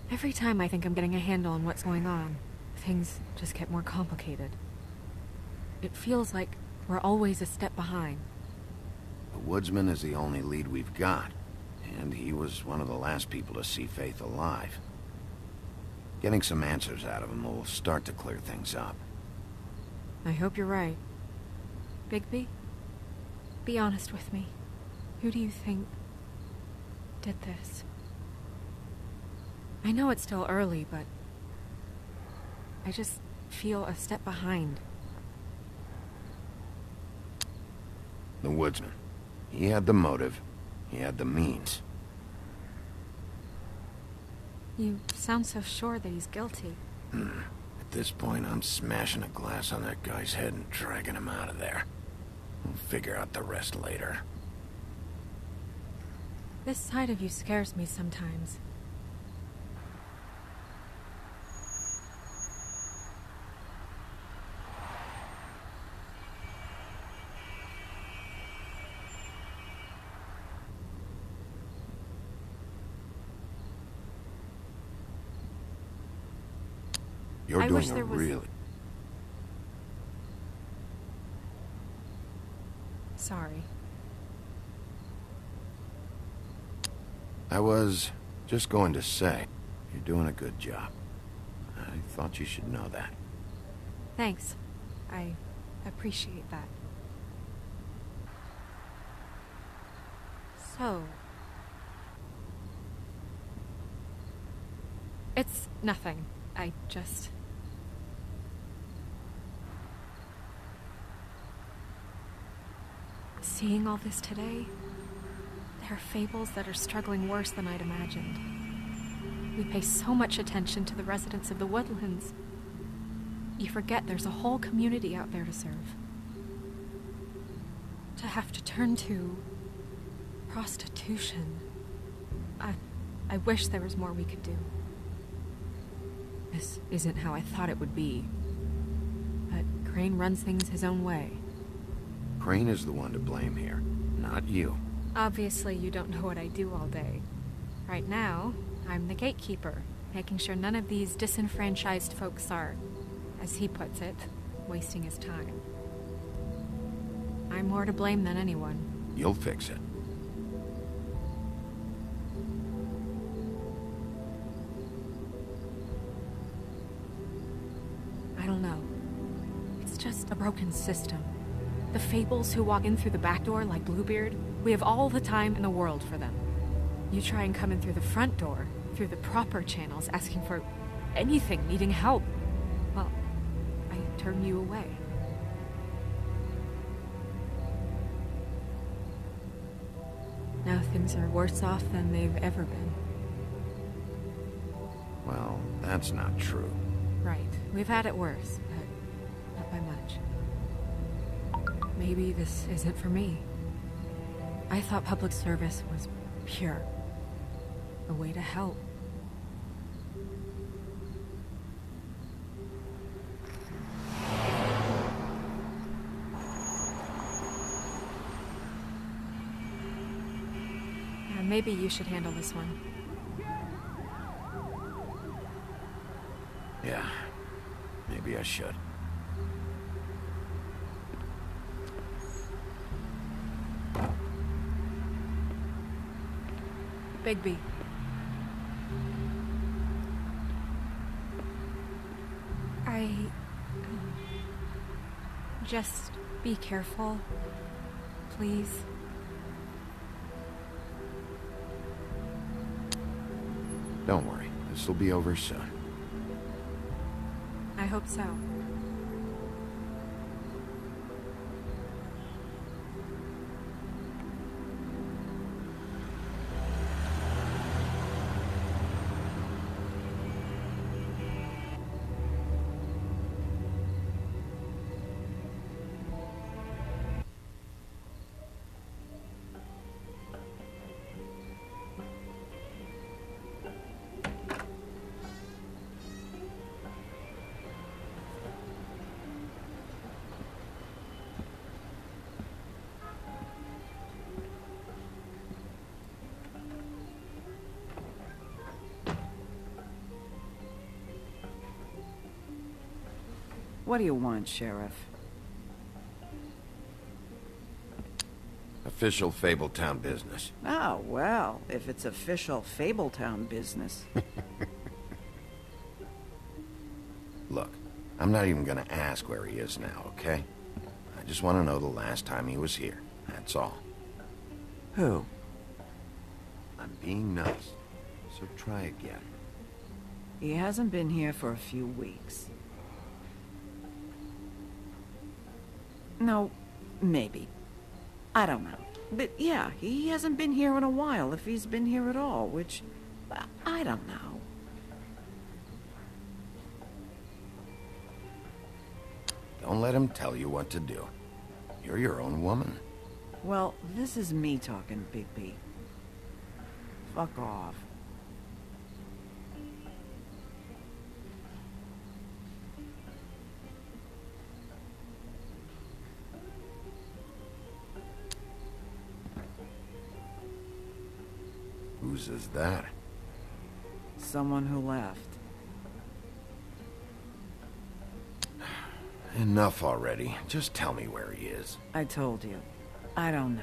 Every time I think I'm getting a handle on what's going on, things just get more complicated. It feels like we're always a step behind. The woodsman is the only lead we've got. and he was one of the last people to see Faith alive. Getting some answers out of him will start to clear things up. I hope you're right. Bigby? Be honest with me. Who do you think did this? I know it's still early, but I just feel a step behind. The woodsman. He had the motive. He had the means. You sound so sure that he's guilty. At this point, I'm smashing a glass on that guy's head and dragging him out of there. We'll figure out the rest later. This side of you scares me sometimes. You're I wish doing a there was... really... Sorry. I was just going to say, you're doing a good job. I thought you should know that. Thanks. I appreciate that. So... It's nothing. I just... Seeing all this today, there are fables that are struggling worse than I'd imagined. We pay so much attention to the residents of the woodlands. You forget there's a whole community out there to serve. To have to turn to prostitution. I wish there was more we could do. This isn't how I thought it would be. But Crane runs things his own way. Crane is the one to blame here, not you. Obviously, you don't know what I do all day. Right now, I'm the gatekeeper, making sure none of these disenfranchised folks are, as he puts it, wasting his time. I'm more to blame than anyone. You'll fix it. I don't know. It's just a broken system. The fables who walk in through the back door like Bluebeard, we have all the time in the world for them. You try and come in through the front door, through the proper channels, asking for anything, needing help. Well, I turn you away. Now things are worse off than they've ever been. Well, that's not true. Right. We've had it worse, but not by much. Maybe this isn't for me. I thought public service was pure. A way to help. Yeah, maybe you should handle this one. Yeah, maybe I should. Bigby. Just be careful, please. Don't worry, this will be over soon. I hope so. What do you want, Sheriff? A official Fabletown business. Oh, well, if it's official Fabletown business. Look, I'm not even gonna ask where he is now, okay? I just want to know the last time he was here. That's all. Who? I'm being nice, so try again. He hasn't been here for a few weeks. No, maybe. I don't know. But yeah, he hasn't been here in a while, if he's been here at all, which... I don't know. Don't let him tell you what to do. You're your own woman. Well, this is me talking, Bigby. Fuck off. Whose is that? Someone who left. Enough already. Just tell me where he is. I told you. I don't know.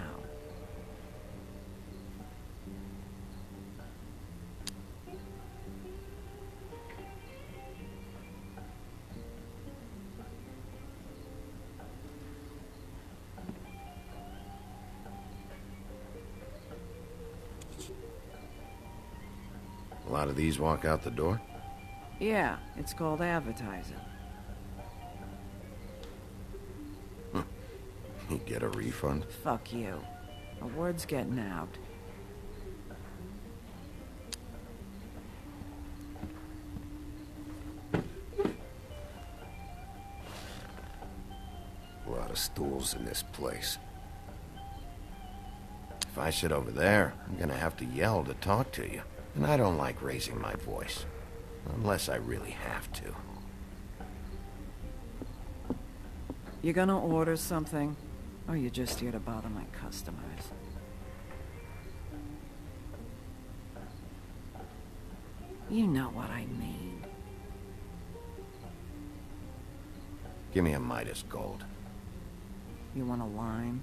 A lot of these walk out the door? Yeah, it's called advertising. You get a refund? Fuck you. A word's getting out. A lot of stools in this place. If I sit over there, I'm gonna have to yell to talk to you. And I don't like raising my voice. Unless I really have to. You gonna order something? Or you just here to bother my customers? You know what I mean. Give me a Midas Gold. You want a lime?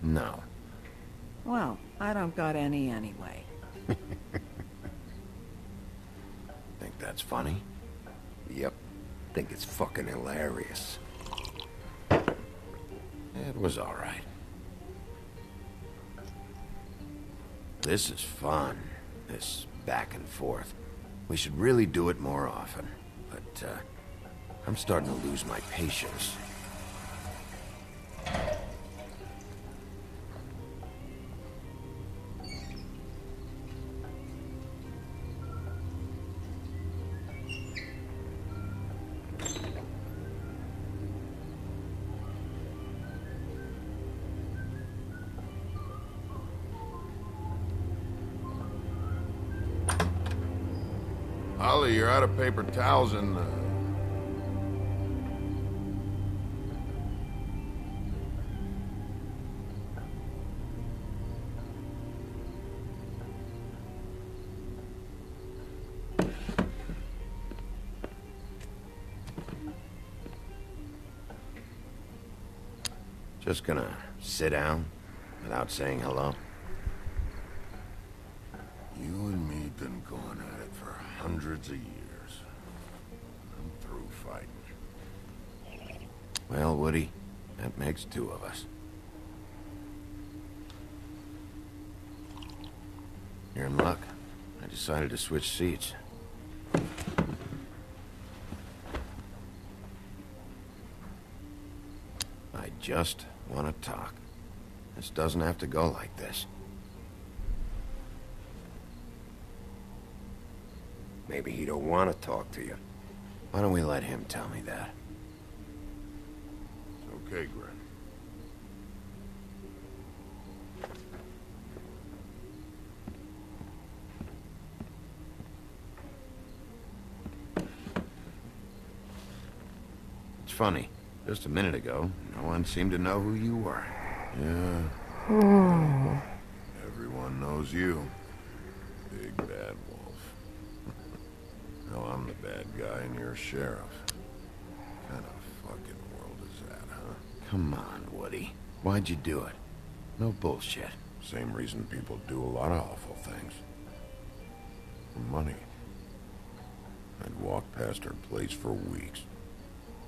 No. Well, I don't got any anyway. Think that's funny? Yep. Think it's fucking hilarious. It was all right. This is fun. This back and forth. We should really do it more often. But, I'm starting to lose my patience. Holly, you're out of paper towels and, Just gonna sit down without saying hello? You and me been going at it for hundreds of years. I'm through fighting. Well, Woody, that makes two of us. You're in luck. I decided to switch seats. I just want to talk. This doesn't have to go like this. Maybe he don't want to talk to you. Why don't we let him tell me that? It's okay, Greg. It's funny. Just a minute ago, no one seemed to know who you were. Yeah. Everyone knows you. Big bad wolf. Now I'm the bad guy and you're sheriff. What kind of fucking world is that, huh? Come on, Woody. Why'd you do it? No bullshit. Same reason people do a lot of awful things. For money. I'd walked past her place for weeks.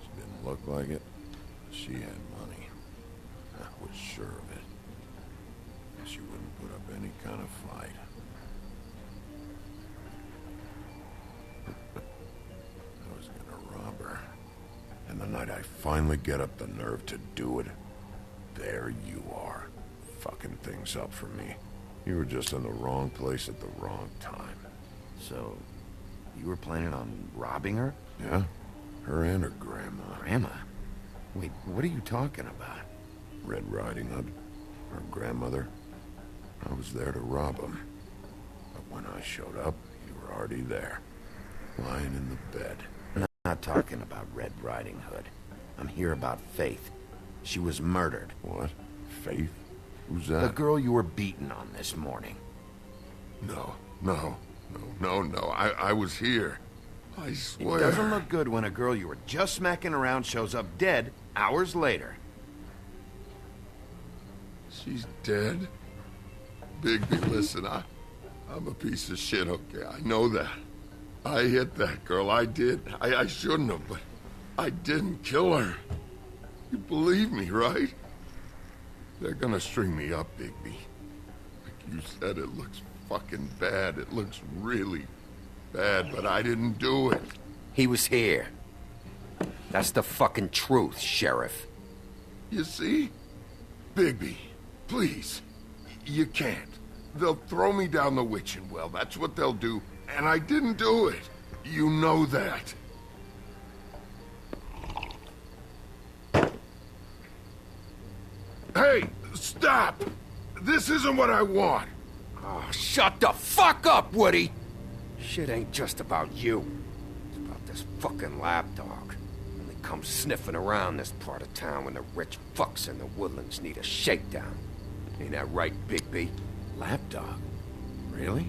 She didn't look like it. She had money. I was sure of it. She wouldn't put up any kind of fight. I was gonna rob her. And the night I finally get up the nerve to do it, there you are, fucking things up for me. You were just in the wrong place at the wrong time. So, you were planning on robbing her? Yeah, her and her grandma. Grandma? Wait, what are you talking about? Red Riding Hood, her grandmother. I was there to rob them. But when I showed up, you were already there, lying in the bed. I'm not talking about Red Riding Hood. I'm here about Faith. She was murdered. What? Faith? Who's that? The girl you were beating on this morning. No. I was here. I swear. It doesn't look good when a girl you were just smacking around shows up dead hours later. She's dead? Bigby, listen, I'm a piece of shit, okay? I know that. I hit that girl, I did. I shouldn't have, but I didn't kill her. You believe me, right? They're gonna string me up, Bigby. Like you said, it looks fucking bad. It looks really bad, but I didn't do it. He was here. That's the fucking truth, Sheriff. You see? Bigby, please. You can't. They'll throw me down the witching well. That's what they'll do. And I didn't do it. You know that. Hey, stop! This isn't what I want. Oh, shut the fuck up, Woody! Shit ain't just about you. It's about this fucking lapdog. Only comes sniffing around this part of town when the rich fucks in the woodlands need a shakedown. Ain't that right, Bigby? Lapdog? Really?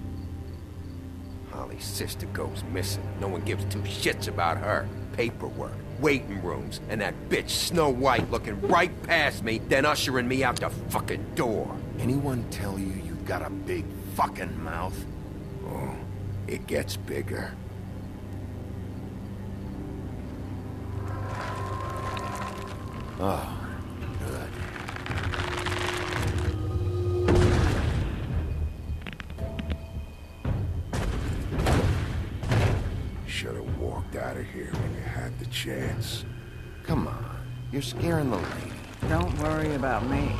Holly's sister goes missing. No one gives two shits about her. Paperwork, waiting rooms, and that bitch Snow White looking right past me, then ushering me out the fucking door. Anyone tell you you've got a big fucking mouth? Oh, it gets bigger. Oh, good. Should have walked out of here when you had the chance. Come on, you're scaring the lady. Don't worry about me.